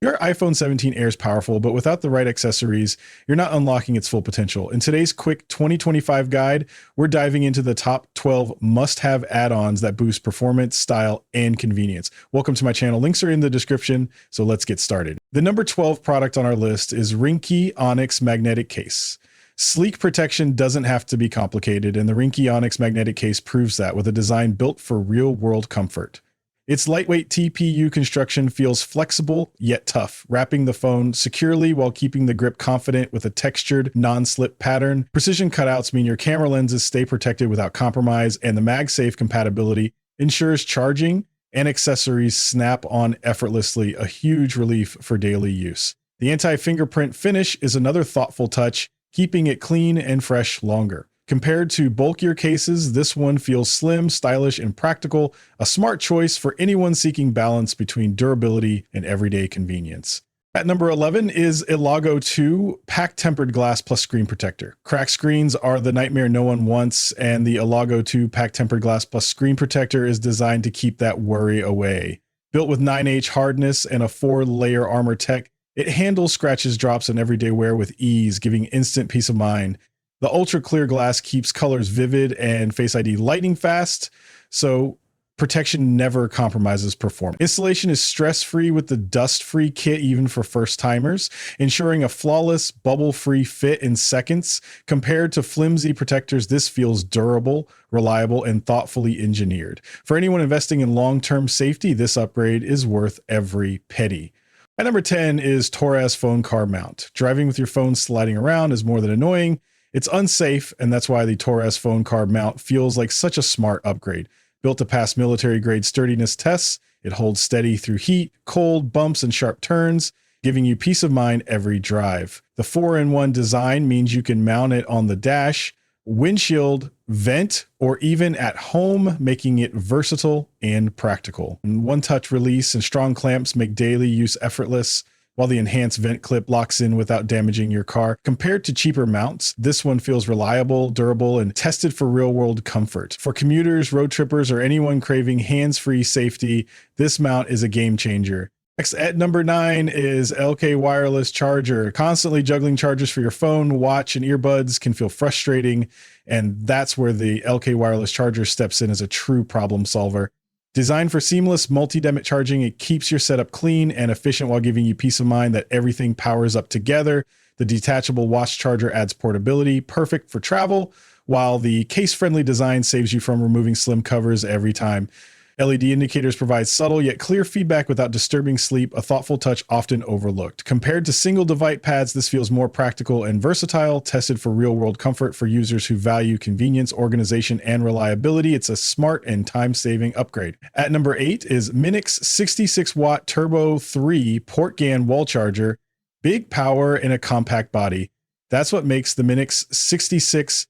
Your iPhone 17 Air is powerful, but without the right accessories, you're not unlocking its full potential. In today's quick 2025 guide, we're diving into the top 12 must-have add-ons that boost performance, style, and convenience. Welcome to my channel. Links are in the description, so let's get started. The number 12 product on our list is Ringke Onyx Magnetic Case. Sleek protection doesn't have to be complicated, and the Ringke Onyx Magnetic Case proves that with a design built for real-world comfort. Its lightweight TPU construction feels flexible yet tough, wrapping the phone securely while keeping the grip confident with a textured, non-slip pattern. Precision cutouts mean your camera lenses stay protected without compromise, and the MagSafe compatibility ensures charging and accessories snap on effortlessly, a huge relief for daily use. The anti-fingerprint finish is another thoughtful touch, keeping it clean and fresh longer. Compared to bulkier cases, this one feels slim, stylish, and practical, a smart choice for anyone seeking balance between durability and everyday convenience. At number 11 is Elago 2 Pack Tempered Glass Plus Screen Protector. Cracked screens are the nightmare no one wants, and the Elago 2 Pack Tempered Glass Plus Screen Protector is designed to keep that worry away. Built with 9H hardness and a 4-layer armor tech, it handles scratches, drops, and everyday wear with ease, giving instant peace of mind. The ultra clear glass keeps colors vivid and Face ID lightning fast, so protection never compromises performance. Installation is stress-free with the dust-free kit even for first-timers, ensuring a flawless, bubble-free fit in seconds. Compared to flimsy protectors, this feels durable, reliable, and thoughtfully engineered. For anyone investing in long-term safety, this upgrade is worth every penny. At number 10 is TORRAS Phone Car Mount. Driving with your phone sliding around is more than annoying. It's unsafe, and that's why the TORRAS phone car mount feels like such a smart upgrade. Built to pass military-grade sturdiness tests, it holds steady through heat, cold, bumps, and sharp turns, giving you peace of mind every drive. The 4-in-1 design means you can mount it on the dash, windshield, vent, or even at home, making it versatile and practical. And one-touch release and strong clamps make daily use effortless, while the enhanced vent clip locks in without damaging your car. Compared to cheaper mounts, this one feels reliable, durable, and tested for real-world comfort. For commuters, road trippers, or anyone craving hands-free safety, this mount is a game changer. Next, at number 9 is LK Wireless Charger. Constantly juggling chargers for your phone, watch, and earbuds can feel frustrating, and that's where the LK Wireless Charger steps in as a true problem solver. Designed for seamless multi-demic charging, it keeps your setup clean and efficient while giving you peace of mind that everything powers up together. The detachable watch charger adds portability, perfect for travel, while the case-friendly design saves you from removing slim covers every time. LED indicators provide subtle yet clear feedback without disturbing sleep, a thoughtful touch often overlooked. Compared to single device pads, this feels more practical and versatile, tested for real-world comfort for users who value convenience, organization, and reliability. It's a smart and time-saving upgrade. At number 8 is MINIX 66-watt Turbo 3 port GaN wall charger, big power in a compact body. That's what makes the MINIX 66W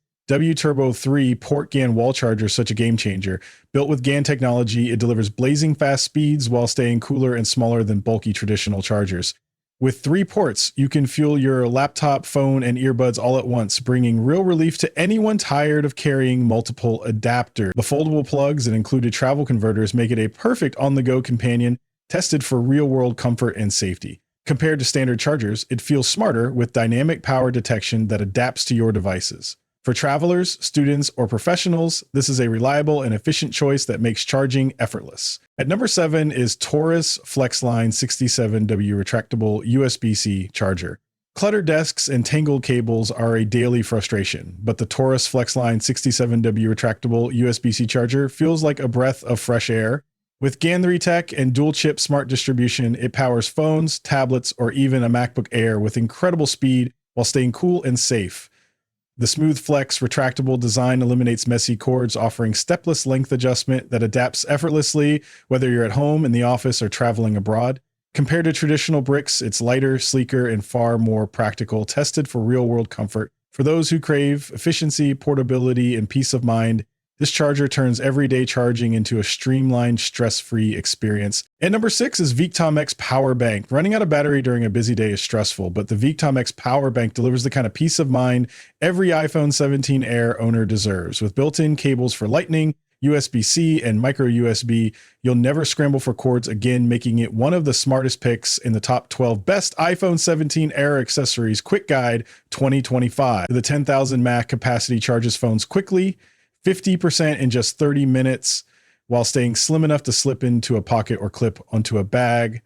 Turbo 3 port GaN wall charger such a game changer. Built with GaN technology, it delivers blazing fast speeds while staying cooler and smaller than bulky traditional chargers. With 3 ports, you can fuel your laptop, phone, and earbuds all at once, bringing real relief to anyone tired of carrying multiple adapters. The foldable plugs and included travel converters make it a perfect on-the-go companion, tested for real-world comfort and safety. Compared to standard chargers, it feels smarter with dynamic power detection that adapts to your devices. For travelers, students, or professionals, this is a reliable and efficient choice that makes charging effortless. At number 7 is TORRAS FlexLine 67W Retractable USB-C Charger. Cluttered desks and tangled cables are a daily frustration, but the TORRAS FlexLine 67W Retractable USB-C Charger feels like a breath of fresh air. With GaN 3 tech and dual-chip smart distribution, it powers phones, tablets, or even a MacBook Air with incredible speed while staying cool and safe. The smooth flex retractable design eliminates messy cords, offering stepless length adjustment that adapts effortlessly whether you're at home, in the office, or traveling abroad. Compared to traditional bricks, it's lighter, sleeker, and far more practical, tested for real-world comfort. For those who crave efficiency, portability, and peace of mind, this charger turns everyday charging into a streamlined, stress-free experience. And number 6 is VEEKTOMX Power Bank. Running out of battery during a busy day is stressful, but the VEEKTOMX Power Bank delivers the kind of peace of mind every iPhone 17 Air owner deserves. With built-in cables for lightning, USB-C, and micro USB. You'll never scramble for cords again, making it one of the smartest picks in the top 12 best iPhone 17 Air accessories quick guide 2025. The 10,000 mAh capacity charges phones quickly, 50% in just 30 minutes, while staying slim enough to slip into a pocket or clip onto a bag.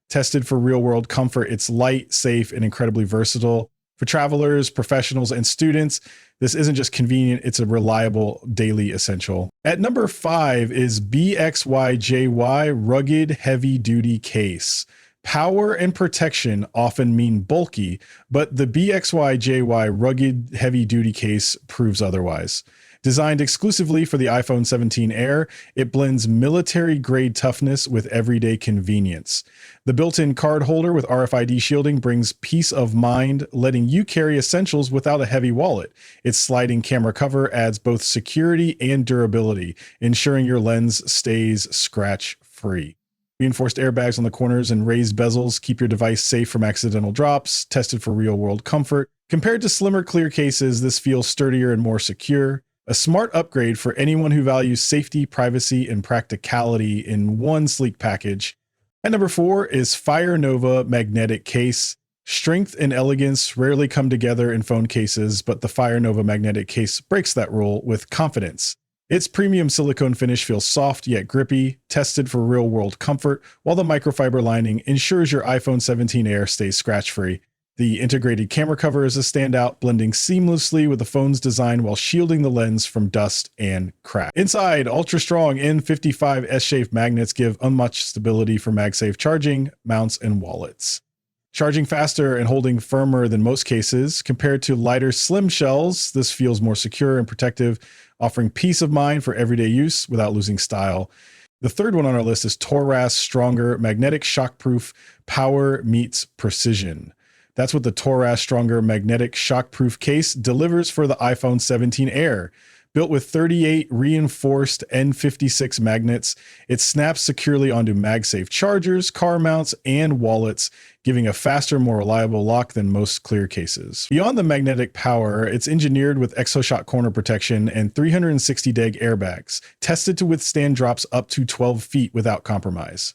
Tested for real-world comfort, it's light, safe, and incredibly versatile. For travelers, professionals, and students, this isn't just convenient, it's a reliable daily essential. At number 5 is BXYJY Rugged Heavy Duty Case. Power and protection often mean bulky, but the BXYJY Rugged Heavy Duty Case proves otherwise. Designed exclusively for the iPhone 17 Air, it blends military-grade toughness with everyday convenience. The built-in card holder with RFID shielding brings peace of mind, letting you carry essentials without a heavy wallet. Its sliding camera cover adds both security and durability, ensuring your lens stays scratch-free. Reinforced airbags on the corners and raised bezels keep your device safe from accidental drops, tested for real-world comfort. Compared to slimmer clear cases, this feels sturdier and more secure. A smart upgrade for anyone who values safety, privacy, and practicality in one sleek package. At number 4 is FireNova Magnetic Case. Strength and elegance rarely come together in phone cases, but the FireNova Magnetic Case breaks that rule with confidence. Its premium silicone finish feels soft yet grippy, tested for real-world comfort, while the microfiber lining ensures your iPhone 17 Air stays scratch-free. The integrated camera cover is a standout, blending seamlessly with the phone's design while shielding the lens from dust and crack. Inside, ultra-strong N55 S-shaped magnets give unmatched stability for MagSafe charging, mounts, and wallets. Charging faster and holding firmer than most cases. Compared to lighter, slim shells, this feels more secure and protective, offering peace of mind for everyday use without losing style. The third one on our list is TORRAS Stronger Magnetic Shockproof Power Meets Precision. That's what the TORRAS Stronger Magnetic Shockproof case delivers for the iPhone 17 Air. Built with 38 reinforced N56 magnets, it snaps securely onto MagSafe chargers, car mounts, and wallets, giving a faster, more reliable lock than most clear cases. Beyond the magnetic power, it's engineered with ExoShock corner protection and 360 deg airbags, tested to withstand drops up to 12 feet without compromise.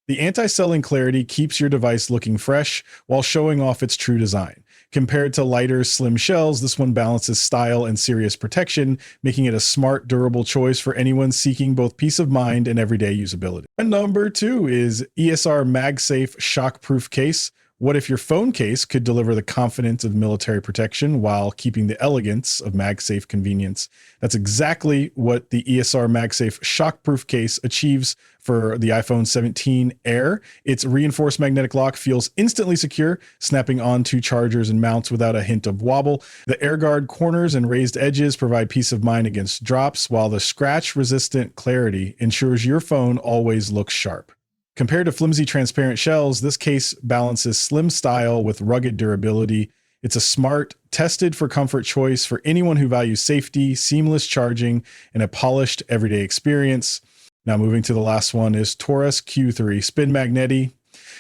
The anti-selling clarity keeps your device looking fresh while showing off its true design. Compared to lighter, slim shells, this one balances style and serious protection, making it a smart, durable choice for anyone seeking both peace of mind and everyday usability. And number 2 is ESR MagSafe Shockproof Case. What if your phone case could deliver the confidence of military protection while keeping the elegance of MagSafe convenience? That's exactly what the ESR MagSafe Shockproof case achieves for the iPhone 17 Air. Its reinforced magnetic lock feels instantly secure, snapping onto chargers and mounts without a hint of wobble. The AirGuard corners and raised edges provide peace of mind against drops, while the scratch-resistant clarity ensures your phone always looks sharp. Compared to flimsy transparent shells, this case balances slim style with rugged durability. It's a smart, tested for comfort choice for anyone who values safety, seamless charging, and a polished everyday experience. Now moving to the last one is TORRAS Q3 Spin Magneti.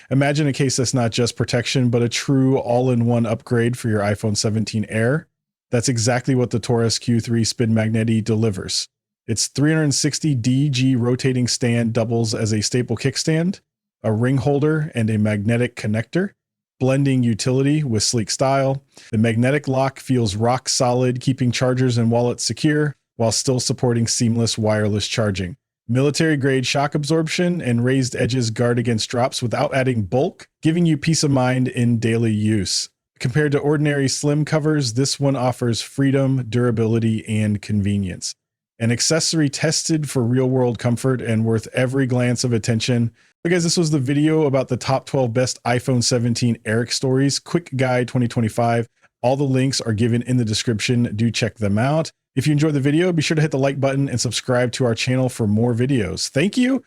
Imagine a case that's not just protection, but a true all-in-one upgrade for your iPhone 17 Air. That's exactly what the TORRAS Q3 Spin Magneti delivers. Its 360 DG rotating stand doubles as a staple kickstand, a ring holder, and a magnetic connector, blending utility with sleek style. The magnetic lock feels rock solid, keeping chargers and wallets secure while still supporting seamless wireless charging. Military-grade shock absorption and raised edges guard against drops without adding bulk, giving you peace of mind in daily use. Compared to ordinary slim covers, this one offers freedom, durability, and convenience. An accessory tested for real-world comfort and worth every glance of attention. So guys, this was the video about the top 12 best iPhone 17 Air stories, quick guide 2025. All the links are given in the description. Do check them out. If you enjoyed the video, be sure to hit the like button and subscribe to our channel for more videos. Thank you,